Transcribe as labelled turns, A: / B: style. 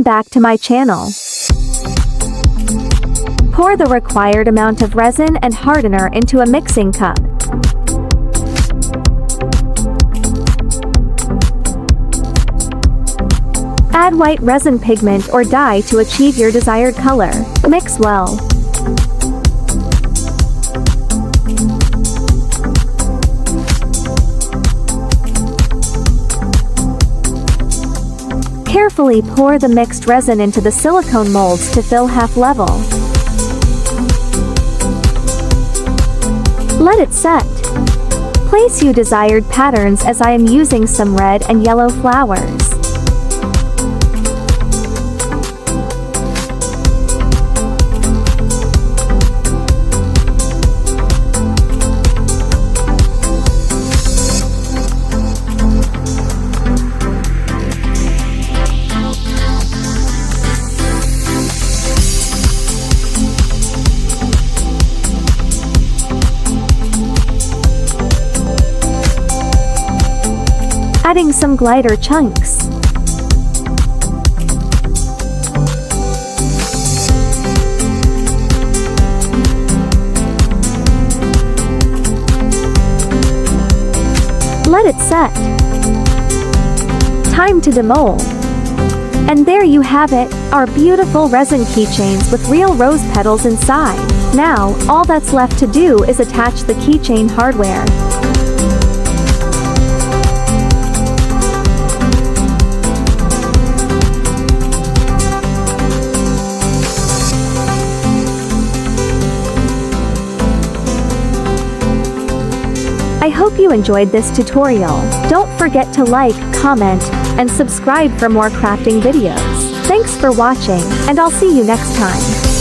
A: back to my channel. Pour the required amount of resin and hardener into a mixing cup. Add white resin pigment or dye to achieve your desired color. Mix well. Carefully pour the mixed resin into the silicone molds to fill half level. Let it set. Place your desired patterns as I am using some red and yellow flowers. Adding some glitter chunks. Let it set. Time to demold. And there you have it, our beautiful resin keychains with real rose petals inside. Now, all that's left to do is attach the keychain hardware. I hope you enjoyed this tutorial. Don't forget to like, comment, and subscribe for more crafting videos. Thanks for watching, and I'll see you next time.